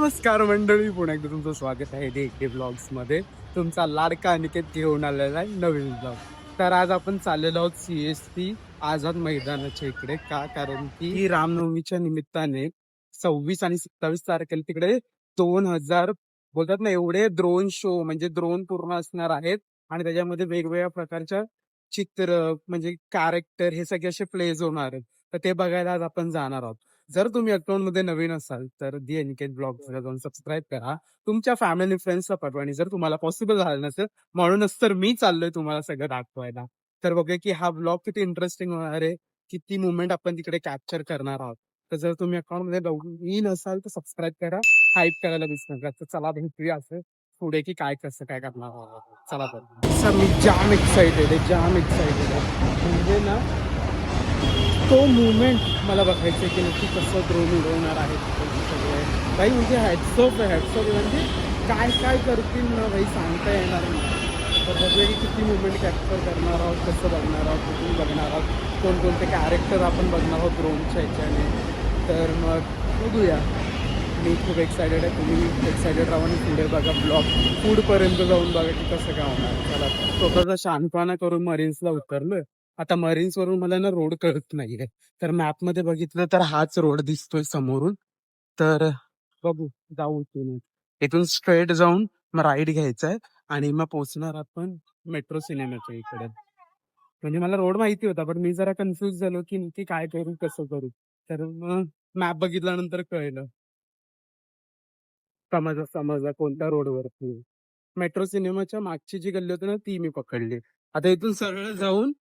नमस्कार मंडळी, पुन्हा एकदा तुमचं स्वागत आहे DK ब्लॉग्स मध्ये. तुमचा लाडका अनिकेत घेऊन आलेला आहे नवीन ब्लॉग. तर आज आपण चाललेलो आहोत CST आझाद मैदानाच्या इकडे. का? कारण की रामनवमीच्या निमित्ताने 26 आणि 27 तारखेला तिकडे 2000 बोलतात ना, एवढे ड्रोन शो म्हणजे ड्रोन पूर्ण असणार आहेत. आणि त्याच्यामध्ये वेगवेगळ्या प्रकारच्या चित्र म्हणजे कॅरेक्टर हे सगळे असे प्लेज होणार आहेत. तर ते बघायला आज आपण जाणार आहोत. जर तुम्ही अकाउंट मध्ये नवीन असाल तर दी अनिकेत ब्लॉग जाऊन सबस्क्राईब करा, तुमच्या फॅमिली फ्रेंड्सला पाठवा. आणि जर तुम्हाला पॉसिबल झालं नसेल, म्हणूनच तर मी चाललोय तुम्हाला सगळं दाखवायला. तर बघूया की हा ब्लॉग किती इंटरेस्टिंग होणार आहे, किती मुवमेंट आपण तिकडे कॅप्चर करणार आहोत. तर जर तुम्ही अकाउंट मध्ये नवीन असाल तर सबस्क्राईब करा, हाईप करायला विसरू नका. तर चला भेटूया असं पुढे की काय कसं काय करणार आहोत. चला तर सर, मी जाम एक्साइटेड आहे. म्हणजे ना, तो मुवमेंट मला बघायचं आहे की नक्की कसं ड्रोन उडवणार आहे सगळे भाई. म्हणजे हॅट्सऑफ म्हणजे काय काय करतील ना भाई, सांगता येणार नाही. तर बघूया की किती मुवमेंट कॅप्चर करणार आहोत, कसं बघणार आहोत, कुठून बघणार आहोत, कोणकोणते कॅरेक्टर आपण बघणार आहोत ड्रोनच्या ह्याच्याने. तर मग बघूया. मी खूप एक्सायटेड आहे, तुम्ही एक्सायटेड राहा आणि पुढे बघा ब्लॉग, फूडपर्यंत जाऊन बघा की कसं काय होणार. चला, स्वतःचा शहाणपणा करून मरीन्सला उतरलोय. आता मरीन्स वरून मला ना रोड कळत नाहीये. तर मॅप मध्ये बघितलं तर हाच रोड दिसतोय समोरून. तर बघू, जाऊ इथून स्ट्रेट जाऊन मग राईट घ्यायचा आणि मग पोहोचणार आपण मेट्रो सिनेमाच्या इकडे. म्हणजे मला रोड माहिती होता, पण मी जरा कन्फ्युज झालो की नक्की काय करू, कसं करू. तर मग मॅप बघितल्यानंतर कळलं, समजा कोणत्या रोडवरती. मेट्रो सिनेमाच्या मागची जी गल्ली होती ना, ती मी पकडली. आता इथून सरळ जाऊन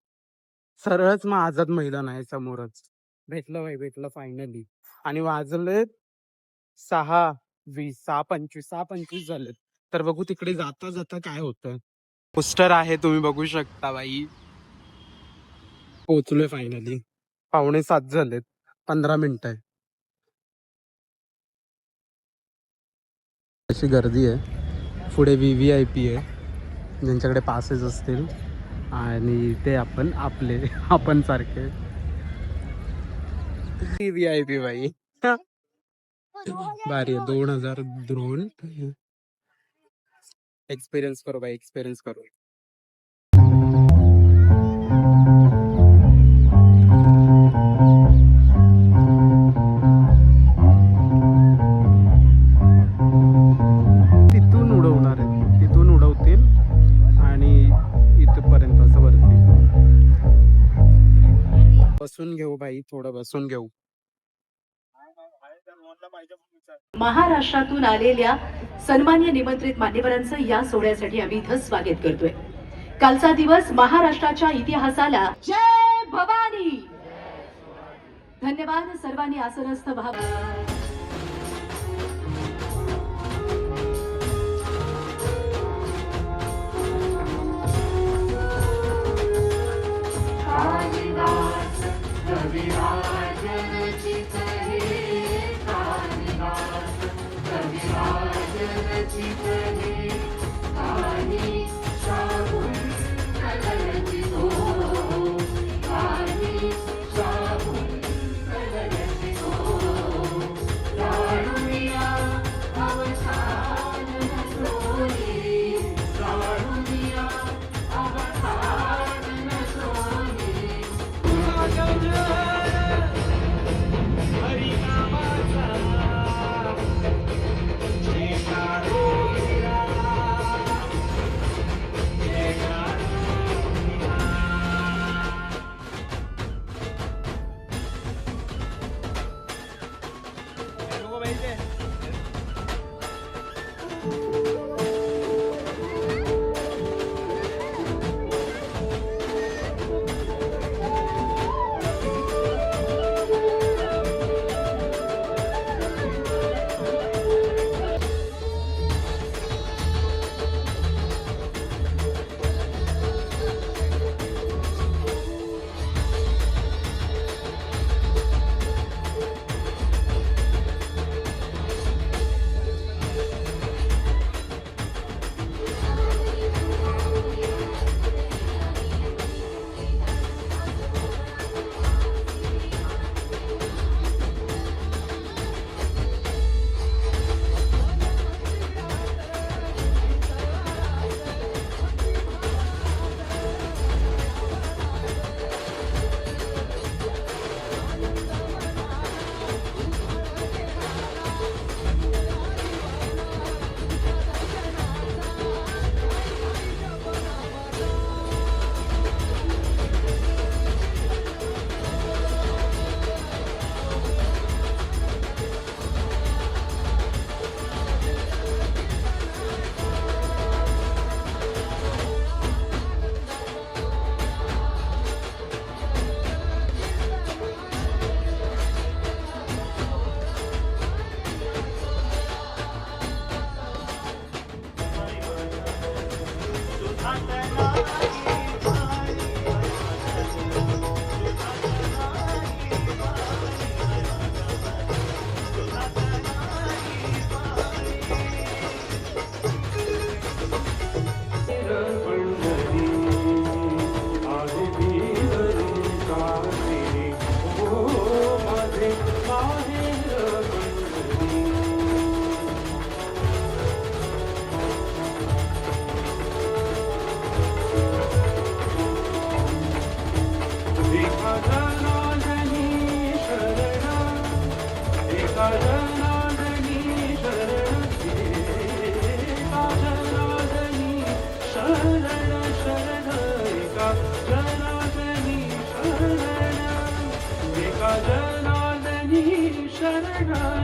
सरळच मग आझाद मैदान आहे समोरच. भेटलं फायनली. आणि वाजले 6:20, 6:25 झालेत. तर बघू तिकडे जाता जाता काय होतं. पोस्टर आहे, तुम्ही बघू शकता बाई. पोहोचलोय फायनली. 6:45 झालेत, 15 मिनिटं आहे. अशी गर्दी आहे. पुढे VVIP आहे, ज्यांच्याकडे पासेस असतील. आणि ते आपण सारखे VIP बाई. भारी आहे. 2000 ड्रोन एक्सपिरियन्स करो भाई, एक्सपिरियन्स करो. तिथून उडवणार आहे, तिथून उडवतील आणि इथपर्यंत असं वरती. बसून घेऊ भाई, थोडं बसून घेऊ. महाराष्ट्रातून आलेल्या सन्मान्य निमंत्रित मान्यवरांचं या सोहळ्यासाठी आम्ही इथं स्वागत करतोय. कालचा दिवस महाराष्ट्राच्या इतिहासाला जय भवानी. धन्यवाद. सर्वांनी आसनस्थ भाव.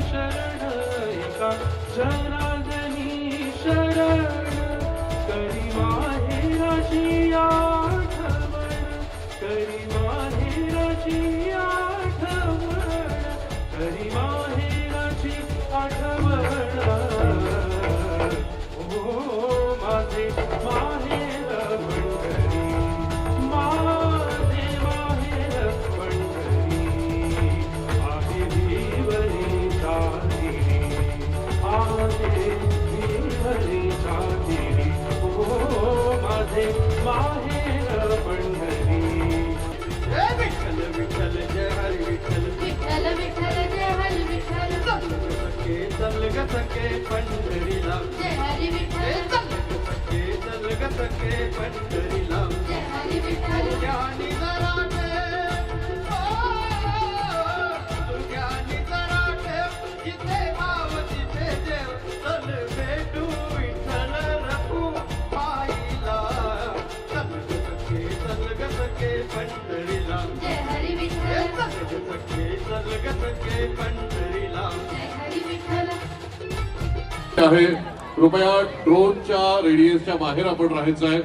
शरण एका जनार्दनी शरण करी माहेराची आठवण करी माहेराची आठवण करी माहेराची आठवण ओ माझे माहेर पंढरी माझे माहेर पंढरी आहे विवरी चांदिरी आहे विवरी चांदिरी ओ माझे माहेर पंढरी विठ्ठल विठ्ठल जय हरी विठ्ठल विठ्ठल विठ्ठल जय हरी विठ्ठल चल ग सखे पंढरीला जय हरी विठ्ठल चल ग सखे पंढरीला जय हरी विठ्ठल ज्ञानी जराटे ज्ञानी जराटे जिथे भाव तिथे देव चल भेटू विठ्ठल रखू पाहिला चल ग सखे पंढरीला जय हरी विठ्ठल चल ग सखे पंढरीला जय हरी विठ्ठल आहे कृपया ड्रोनच्या रेडियसच्या बाहेर आपण राहायचं आहे.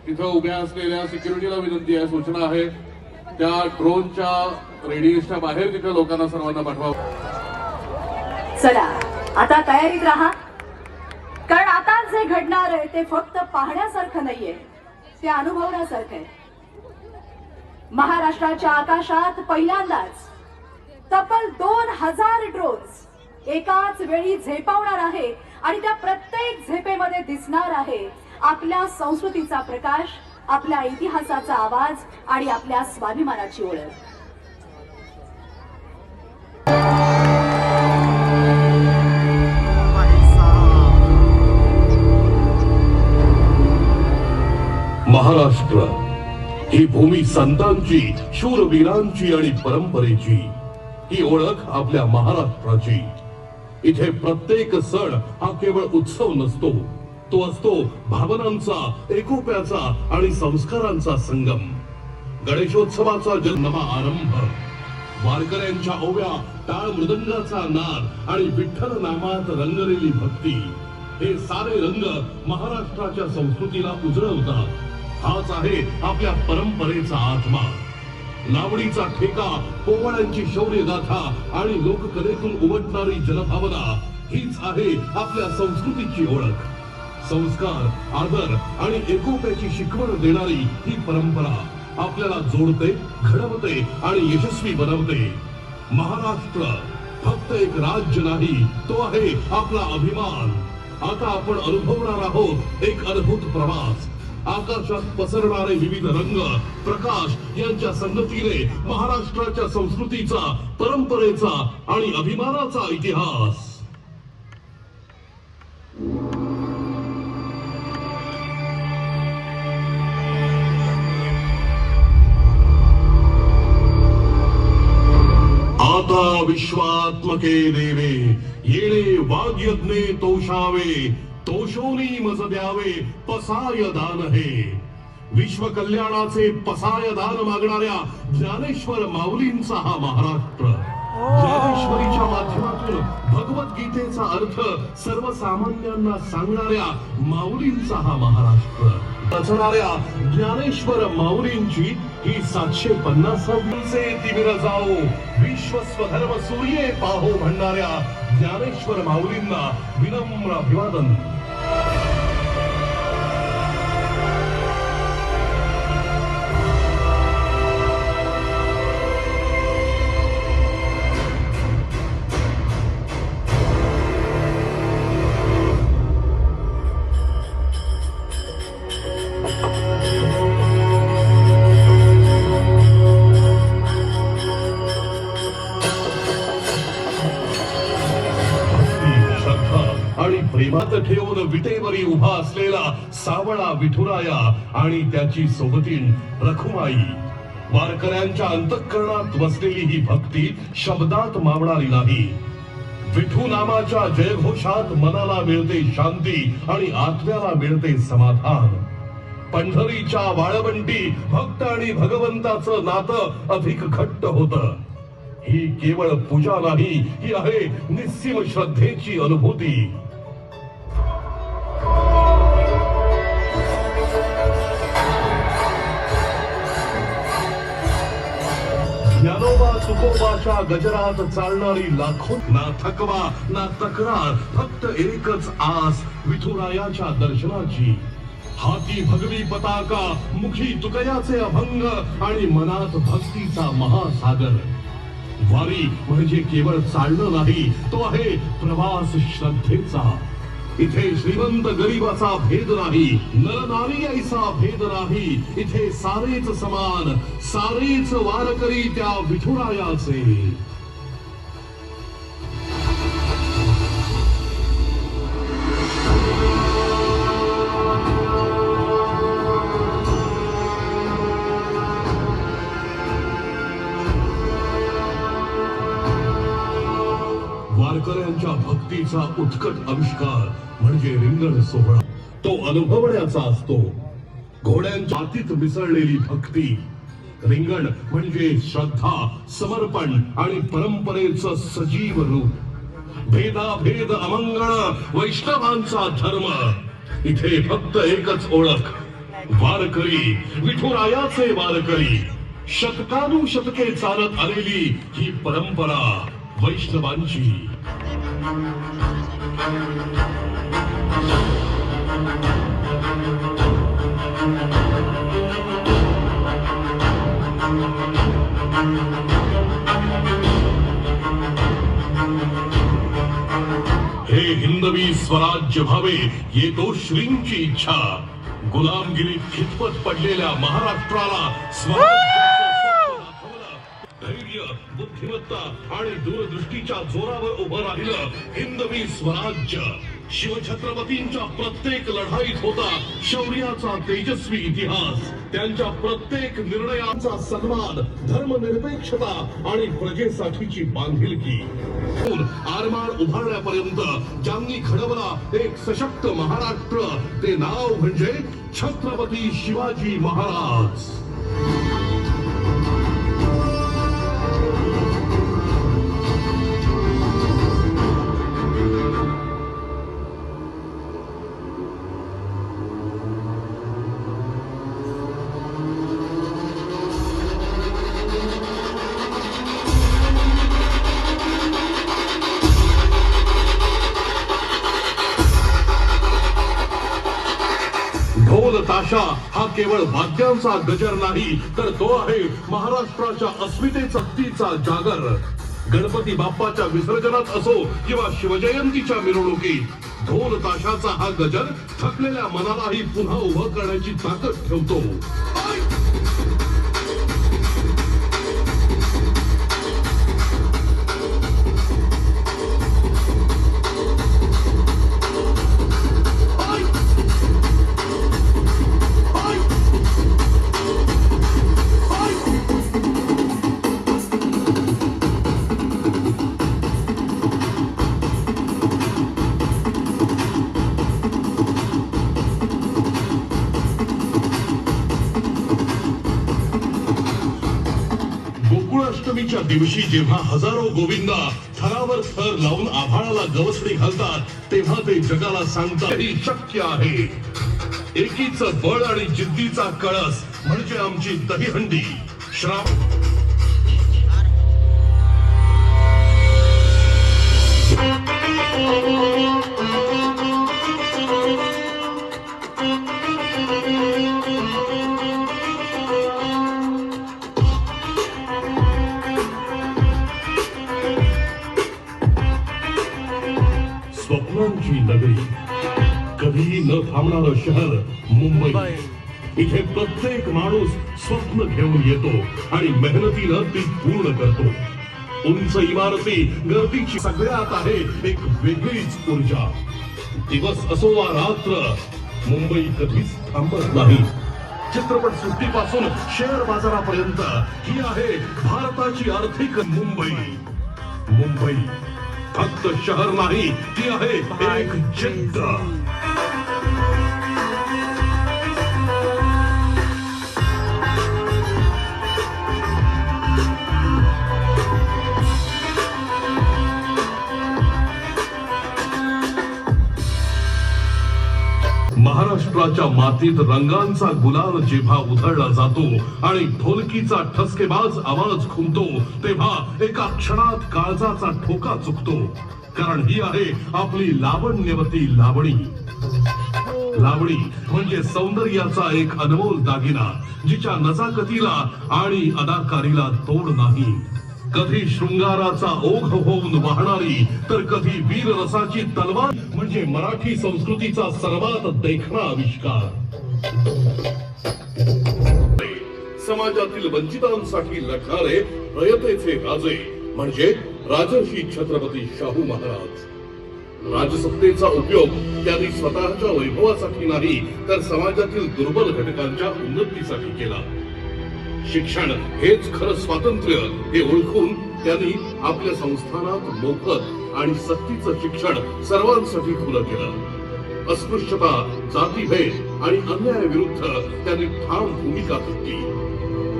तिथं उभ्या असलेल्या सिक्युरिटीला विनंती आहे, सूचना आहे त्या ड्रोनच्या रेडियसच्या बाहेर तिथे लोकांना सर्वांना पाठवा. चला आता तयारीत राहा, कारण आता जे घडणार आहे ते फक्त पाहण्यासारखं नाहीये, ते अनुभवण्यासारखं आहे. महाराष्ट्राच्या आकाशात पहिल्यांदाच तब्बल 2000 ड्रोन्स एकाच वेळी झेपावणार आहे आणि त्या प्रत्येक झेपेमध्ये दिसणार आहे आपल्या संस्कृतीचा प्रकाश, आपल्या इतिहासाचा आवाज आणि आपल्या स्वाभिमानाची ओळख. महाराष्ट्र ही भूमी संतांची, शूरवीरांची आणि परंपरेची, ही ओळख आपल्या महाराष्ट्राची. इथे प्रत्येक सण हा केवळ उत्सव नसतो, तो असतो भावनांचा, एकोप्याचा आणि संस्कारांचा संगम. गणेशोत्सवाचा जन्मा आरंभ, वारकऱ्यांच्या ओव्या, टाळ मृदंगाचा नाद आणि विठ्ठल नामात रंगलेली भक्ती, हे सारे रंग महाराष्ट्राच्या संस्कृतीला उजळवतात. हाच आहे आपल्या परंपरेचा आत्मा. लावणीचा ठेका, पोवाड्यांची शौर्य गाथा आणि लोककलेतून उमटणारी जनभावना, हीच आहे आपल्या संस्कृतीची ओळख. संस्कार, आदर आणि एकोप्याची शिकवण देणारी ही परंपरा आपल्याला जोडते, घडवते आणि यशस्वी बनवते. महाराष्ट्र फक्त एक राज्य नाही, तो आहे आपला अभिमान. आता आपण अनुभवणार आहोत एक अद्भुत प्रवास. आकाशात पसरणारे विविध रंग, प्रकाश यांच्या संगतीने महाराष्ट्राच्या संस्कृतीचा, परंपरेचा आणि अभिमानाचा इतिहास. आता विश्वात्मके देवे येणे वाग्यज्ञे तोषावे, तोषोनी मज द्यावे पसाय दान हे. विश्व कल्याणाचे पसाय दान मागणाऱ्या ज्ञानेश्वर माऊलींचा हा महाराष्ट्र. ज्ञानेश्वरीच्या माध्यमातून भगवद्गीतेचा अर्थ सर्वसामान्यांना सांगणाऱ्या माऊलींचा हा महाराष्ट्र. रचणाऱ्या ज्ञानेश्वर माऊलींची ही 750वी तिमिर जाओ विश्व स्वधर्म सूर्ये पाहो म्हणणाऱ्या ज्ञानेश्वर माऊलींना विनम्र अभिवादन. प्रेमात ठेवून विटेवरी उभा असलेला सावळा विठुराया आणि त्याची सोबतीण रखुमाई. वारकऱ्यांच्या अंतःकरणात वसलेली ही भक्ती शब्दात मावणारी नाही. विठू नामाच्या जयघोषात मनाला मिळते शांती आणि आत्म्याला मिळते समाधान. पंढरीच्या वाळवंटी भक्त आणि भगवंताचं नातं अधिक घट्ट होतं. ही केवळ पूजा नाही, ही आहे निस्सीम श्रद्धेची अनुभूती. ज्ञानोबा तुकोबाच्या गजरात चालणारी लाखो, ना थकवा ना तक्रार, फक्त एकच आस विठुरायाच्या दर्शनाची. हाती भगवी पताका, मुखी तुकयाचे अभंग आणि मनात भक्तीचा महासागर. वारी म्हणजे केवळ चालणं नाही, तो आहे प्रवास श्रद्धेचा. इथे श्रीमंत गरीबाचा भेद नाही, नरनारी ऐसा भेद नाही. इथे सारेच समान, सारेच वारकरी त्या विठुरायाचे. वारकऱ्यांच्या भक्तीचा उत्कट आविष्कार म्हणजे रिंगण सोहळा. तो अनुभवण्याचा असतो. घोड्यांच्या मातीत मिसळलेली भक्ती. रिंगण म्हणजे श्रद्धा, समर्पण आणि परंपरेचं सजीव रूप. भेदाभेद अमंगळ वैष्णवांचा धर्म. इथे फक्त एकच ओळख, वारकरी, विठुरायाचे वारकरी. शतकानुशतके चालत आलेली ही परंपरा वैष्णवांची. हे हिंदवी स्वराज्य व्हावे येतो श्रींची इच्छा. गुलामगिरीत खितपत पडलेल्या महाराष्ट्राला स्वराज्याचं स्वप्न दाखवलं. धैर्य, बुद्धिमत्ता आणि दूरदृष्टीच्या जोरावर उभं राहिलं हिंदवी स्वराज्य. शिवछत्रपतींच्या प्रत्येक लढाईत होता शौर्याचा तेजस्वी इतिहास. त्यांच्या प्रत्येक निर्णयांचा सन्मान, धर्मनिरपेक्षता आणि प्रजेसाठीची बांधिलकी. आरमार उभारण्यापर्यंत ज्यांनी घडवला एक सशक्त महाराष्ट्र, ते नाव म्हणजे छत्रपती शिवाजी महाराज. ढोल ताशा हा केवळ वाद्यांचा गजर नाही, तर तो आहे महाराष्ट्राच्या अस्मितेचा शक्तीचा जागर. गणपती बाप्पाच्या विसर्जनात असो किंवा शिवजयंतीच्या मिरवणुकीत, ढोल ताशाचा हा गजर थकलेल्या मनालाही पुन्हा उभं करण्याची ताकद ठेवतो. गोकुळाष्टमीच्या दिवशी जेव्हा हजारो गोविंदा थरावर थर लावून आभाळाला गवसणी घालतात, तेव्हा ते जगाला सांगतात ही शक्य आहे. एकीचं बळ आणि जिद्दीचा कळस म्हणजे आमची दहीहंडी. स्वप्नांची नगरी, कधीही न थांबणारं शहर मुंबई. इथे प्रत्येक माणूस स्वप्न घेऊन येतो आणि मेहनतीनं ती पूर्ण करतो. उंच इमारती, गर्दीची, सगळ्यात आहे एक वेगळीच ऊर्जा. दिवस असो वा रात्र, मुंबई कधीच थांबत नाही. चित्रपट सृष्टीपासून शेअर बाजारापर्यंत ही आहे भारताची आर्थिक मुंबई. मुंबई फक्त शहर नाही, ती आहे एक जिद्द. महाराष्ट्राच्या मातीत रंगांचा गुलाल जेव्हा उधळला जातो आणि ढोलकीचा ठसकेबाज आवाज घुमतो तेव्हा एका क्षणात काळजाचा ठोका चुकतो. कारण ही आहे आपली लावण्यवती लावणी. लावणी म्हणजे सौंदर्याचा एक अनमोल दागिना, जिच्या नजाकतीला आणि अदाकारीला तोड नाही. कधी शृंगाराचा ओघ होऊन वाहणारी तर कधी वीर रसाची तलवार म्हणजे मराठी संस्कृतीचा सर्वात देखणा आविष्कार. समाजातील वंचितांसाठी लढणारे रयतेचे राजे म्हणजे राजर्षी छत्रपती शाहू महाराज. राजसत्तेचा उपयोग त्यांनी स्वतःच्या वैभवासाठी नाही तर समाजातील दुर्बल घटकांच्या उन्नतीसाठी केला. शिक्षण हेच खरं स्वातंत्र्य हे ओळखून त्यांनी आपल्या संस्थानात मोफत आणि सक्तीचं शिक्षण सर्वांसाठी खुलं केलं. अस्पृश्यता, जातीभेद आणि अन्यायाविरुद्ध त्यांनी ठाम भूमिका घेतली.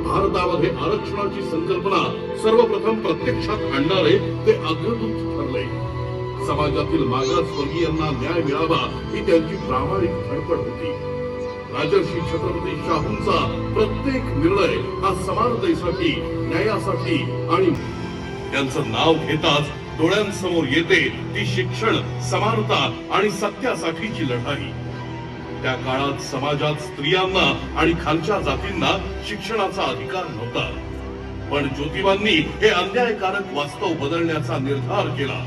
भारतामध्ये आरक्षणाची संकल्पना सर्वप्रथम प्रत्यक्षात आणणारे ते अग्रदूत ठरले. समाजातील मागासवर्गीयांना न्याय मिळावा ही त्यांची प्रामाणिक धडपड होती. राजर्षी छत्रपती शाहूंचा प्रत्येक निर्णय हा समानतेसाठी, न्यायासाठी आणि त्यांचं नाव घेताच डोळ्यांसमोर येते ती शिक्षण, समानता आणि सत्यासाठीची लढाई. त्या काळात समाजात स्त्रियांना आणि खालच्या जातींना शिक्षणाचा अधिकार नव्हता. पण ज्योतिबांनी हे अन्यायकारक वास्तव बदलण्याचा निर्धार केला.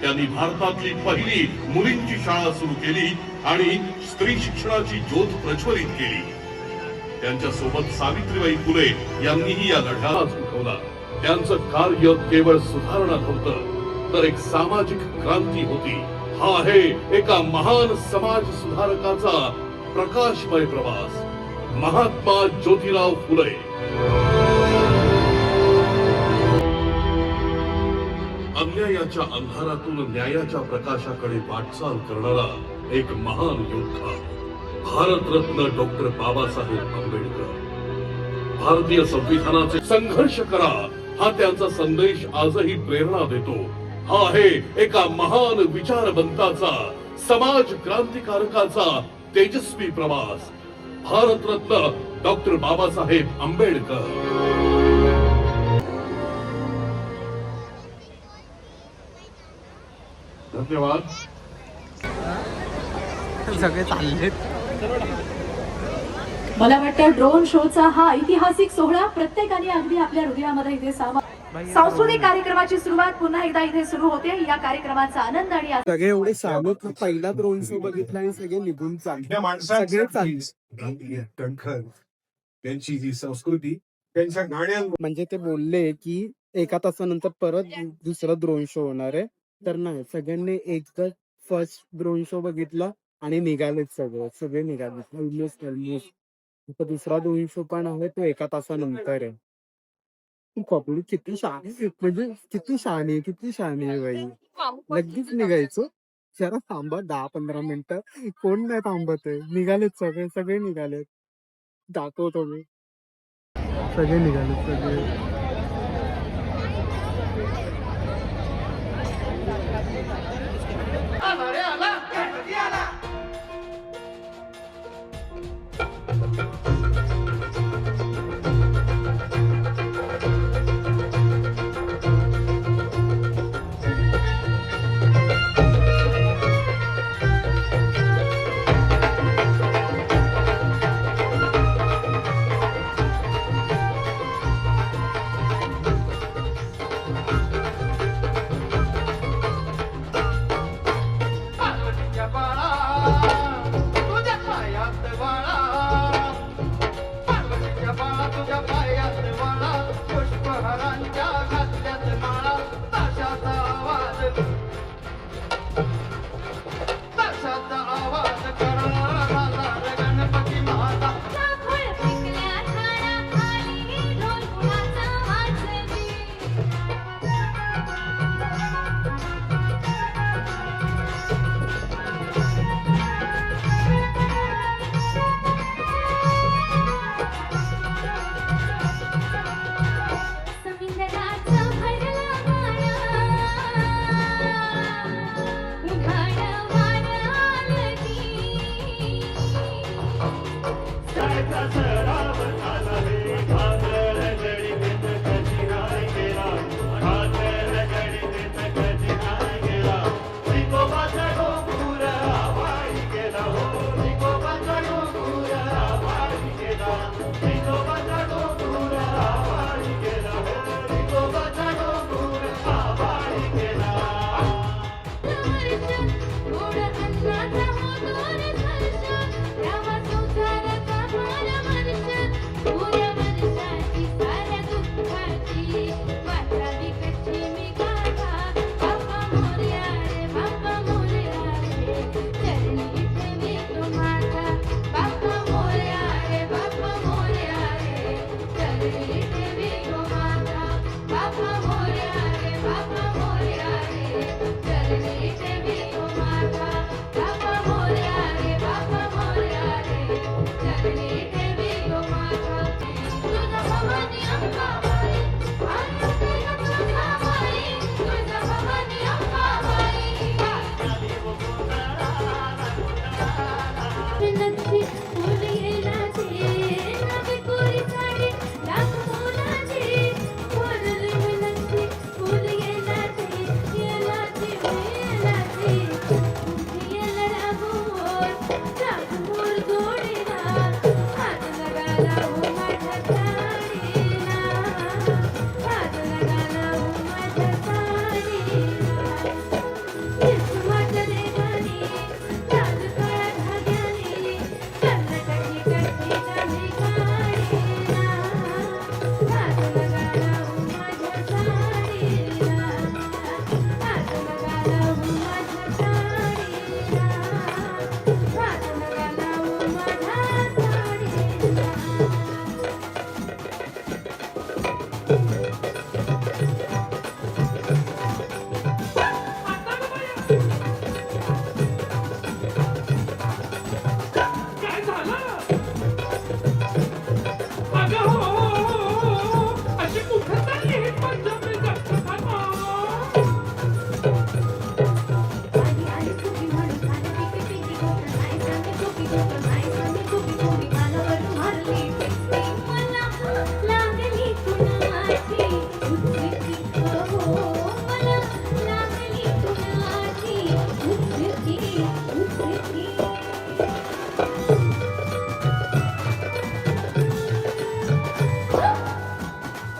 त्यांनी भारतातली पहिली मुलींची शाळा सुरू केली आणि स्त्री शिक्षणाची ज्योत प्रज्वलित केली. त्यांच्या सोबत सावित्रीबाई फुले यांनीही या लढ्याला उठवला. त्यांचं कार्य केवळ सुधारणा नव्हतं तर एक सामाजिक क्रांती होती. हा आहे एका महान समाज सुधारकाचा प्रकाशमय प्रवास, महात्मा ज्योतिराव फुले. अन्यायाच्या अंधारातून न्यायाच्या प्रकाशाकडे वाटचाल करणारा एक महान योद्धा, भारतरत्न डॉक्टर बाबासाहेब आंबेडकर. भारतीय संविधानाचे संघर्ष करा हा त्यांचा संदेश आजही प्रेरणा देतो. हा आहे एका महान विचारवंताचा, समाज क्रांतिकारकाचा तेजस्वी प्रवास, भारतरत्न डॉक्टर बाबासाहेब आंबेडकर. धन्यवाद. सगळे चाललेत. मला वाटतं ड्रोन शोचा हा ऐतिहासिक सोहळा प्रत्येकाने अगदी आपल्या हृदयामध्ये इथे सांस्कृतिक कार्यक्रमाची सुरुवात पुन्हा एकदा इथे सुरू होते. या कार्यक्रमाचा आनंद आणि सगळे एवढे शांत पहिला ड्रोन शो बघितला आणि सगळे निघून चालले. सगळे चालले. कणखर त्यांची जी संस्कृती त्यांच्या गाण्या म्हणजे ते बोलले की एका तासानंतर परत दुसरा ड्रोन शो होणार आहे. तर नाही, सगळ्यांनी एकदा फर्स्ट ड्रोन शो बघितला आणि निघालेत. सगळे निघाले ऑलमोस्ट. आता दुसरा ड्रोन शो पण आहे, तो एका तासानंतर आहे. पब्लिक किती शहाणी, म्हणजे किती शहाणी आहे बाई. लगेच निघायचो. जरा थांबा 10-15 मिनिटं. कोण नाही थांबत आहे. निघालेत सगळे निघालेत. दाखवतो मी. सगळे निघालेत. चरणी ठेवी तो माझा बाप्पा मोरया रे बाप्पा मोरया रे चरणी ठेवी तो माझा बाप्पा मोरया रे बाप्पा मोरया रे चरणी ठेवी तो माझा तुझा भवानी अंबाबाई आणि तुझा माई तुझा भवानी अंबाबाई नक्की फुल येलाचे नवी कोरी साडी लाख फुलाची फुलले नक्की फुल येलाचे येलाचे येलाचे येला राघोर जोडीला हात लगाला हो माझ्या साडीला हात लगाला हो माझ्या साडीला माझ्या देवानी लाल काळा धाग्याने कर्नाटकी कट्टी नाही काढीला हात लगाला हो माझ्या साडीला हात लगाला हो माझ्या साडीला हात लगाला हो माझ्या साडीला काय झालं अगं हो अशी कुठं चालली ही पंजाबी जगताना आली आली सुखी म्हणून खाली पिकी पिकी गोष्ट नाही सांगे चुकी गोष्ट नाही सांगे चुकी कोणी कानावर मारली पिकली मला लागली कुणाची उचकी हो मला लागली कुणाची उचकी उचकी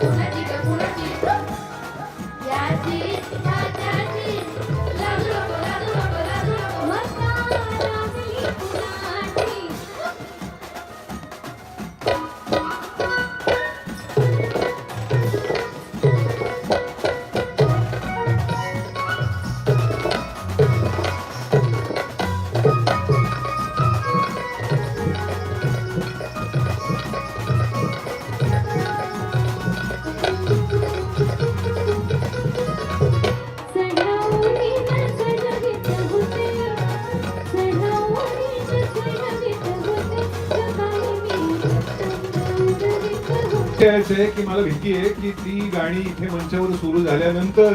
कुणाची का कुणाची याची त्याची लागू नको लागू नको लागू नको मला लागली कुणाची सणावणी नसलवीत होते सणावणी नसलवीत होते सकाळी मी उडवीत होते असं आहे की मला भीती आहे की ती गाणी इथे मंचावर सुरू झाल्यानंतर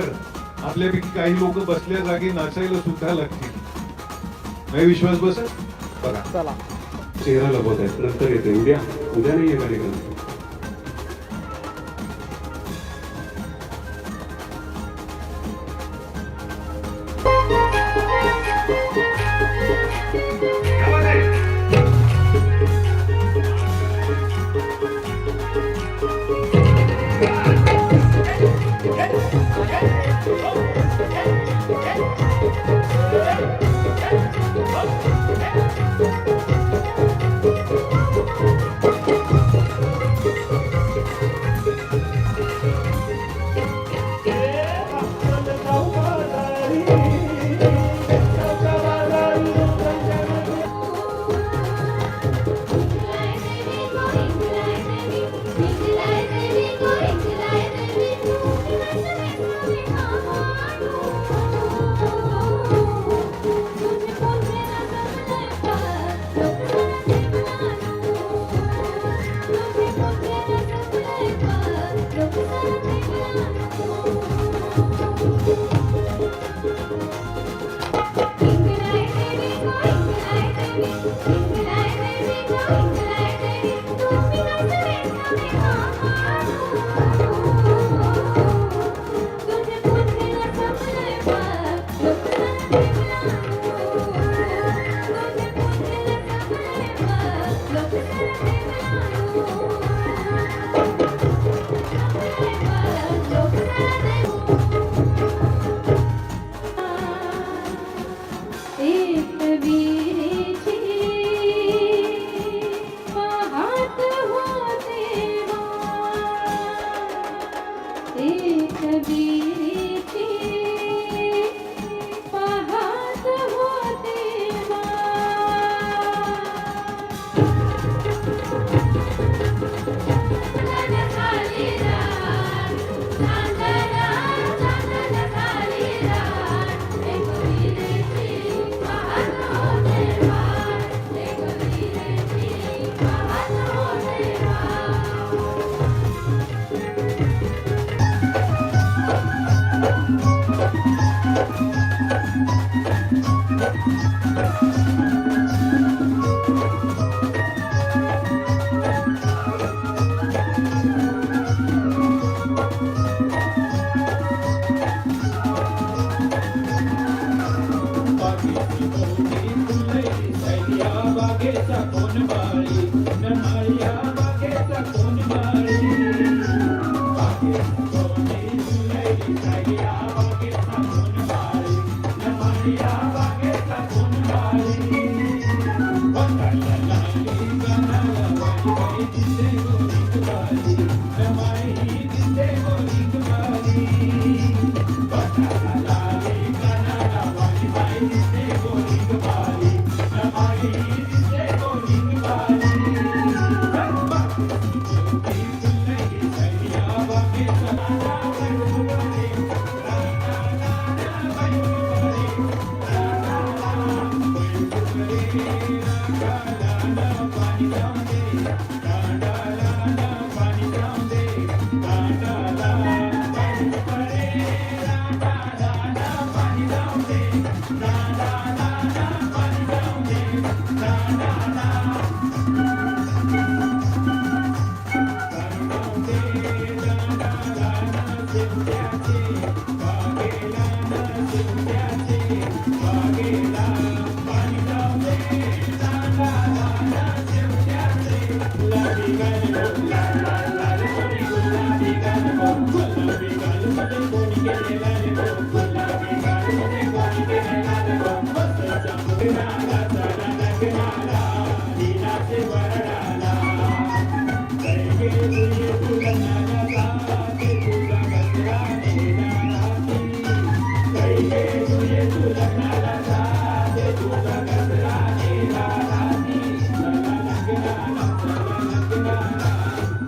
आपल्यापैकी काही लोक बसल्या जागी नाचायला सुद्धा लागतील. नाही विश्वास बसत बघा चला चेहरा लपवत आहेत नंतर येते उद्या नाही आहे कार्यक्रम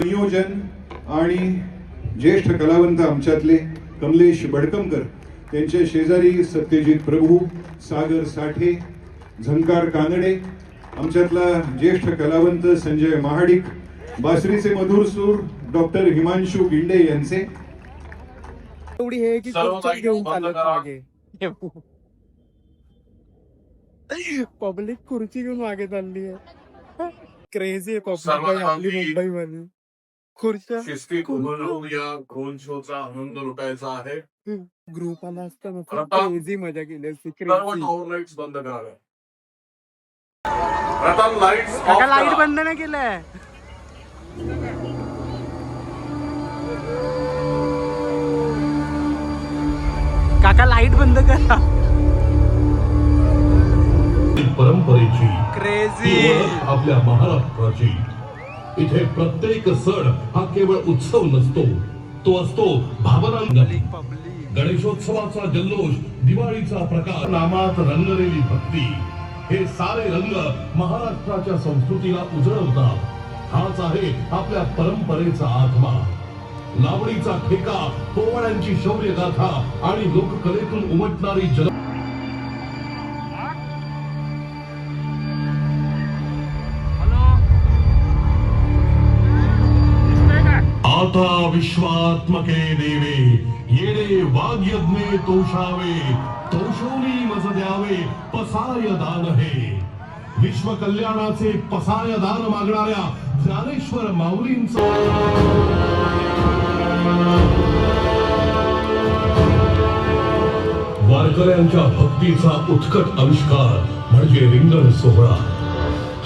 नियोजन आणि ज्येष्ठ कलावंत आमच्यातले कमलेश बडकमकर, त्यांच्या शेजारी सत्यजित प्रभू, सागर साठे, झंकार कानडे, आमच्यातला ज्येष्ठ कलावंत संजय महाडिक, बासरीचे मधुर सूर डॉक्टर हिमांशू गिंडे यांचे. एवढी हे की सर्व खुर्च्या काही घेऊन बंद चालत करा. मागे. पब्लिक खुर्ची घेऊन मागे चालली आहे. क्रेझी आहे पब्लिक सर्वांना आपली मी- मुंबई मध्ये. खुर्च्या शिस्तीत उभं राहून या ड्रोन शोचा आनंद लुटायचा आहे. ग्रुप आला असताना आता- क्रेझी मजा केली असती. सर्व क्रेझी टॉवर लाईट्स बंद कराव्या. आता लाईट्स काका लाईट बंद नाही केलंय. काका लाईट बंद करा. परंपरेची क्रेझी. ही ओळख आपल्या महाराष्ट्राची. इथे प्रत्येक सण हा केवळ उत्सव नसतो, तो असतो भावना. गणेशोत्सवाचा जल्लोष, दिवाळीचा प्रकाश, नामात रंगलेली भक्ती, हे सारे रंग महाराष्ट्राच्या संस्कृतीला उजळवतात. हाच आहे आपल्या परंपरेचा आत्मा. लावणीचा ठेका, पोवाड्यांची शौर्यगाथा आणि लोककलेतून उमटणारी जन. आता विश्वात्मके देवे, येणे वाग्यज्ञे तोषावे, तोषोनी मज द्यावे पसाय दान हे. विश्व कल्याणाचे पसाय दान मागणाऱ्या ज्ञानेश्वर माऊलींचा वारकऱ्यांच्या भक्तीचा उत्कट आविष्कार म्हणजे रिंगण सोहळा.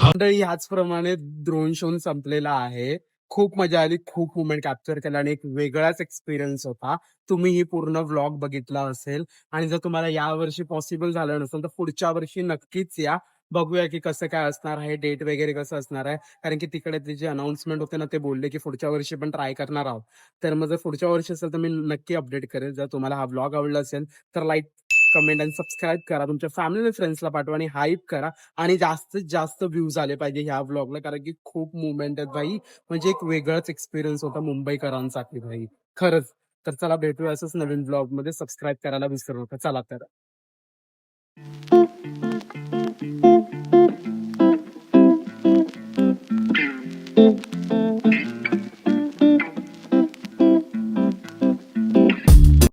मंडळी ह्याचप्रमाणे ड्रोन शो संपलेला आहे. खूप मजा आली, खूप मुवमेंट कॅप्चर केला आणि एक वेगळाच एक्सपिरियन्स होता. तुम्ही ही पूर्ण व्लॉग बघितला असेल आणि जर तुम्हाला यावर्षी पॉसिबल झालं नसेल तर पुढच्या वर्षी नक्कीच या. बघूया की कसं काय असणार आहे, डेट वगैरे कसं असणार आहे. कारण की तिकडे ते जे अनाउन्समेंट होते ना, ते बोलले की पुढच्या वर्षी पण ट्राय करणार आहोत. तर मग जर पुढच्या वर्षी असेल तर मी नक्की अपडेट करेल. जर तुम्हाला हा व्लॉग आवडला असेल तर लाईक, कमेंट आणि सबस्क्राईब करा. तुमच्या फॅमिली फ्रेंड्सला पाठवा आणि हाईप करा. आणि जास्तीत जास्त व्ह्यूज आले पाहिजे ह्या व्लॉगला, कारण की खूप मुवमेंट आहेत भाई. म्हणजे एक वेगळाच एक्सपिरियन्स होता मुंबईकरांसाठी भाई, खरंच. तर चला भेटूया असंच नवीन व्लॉग मध्ये. सबस्क्राईब करायला विसरू नका. चला तर.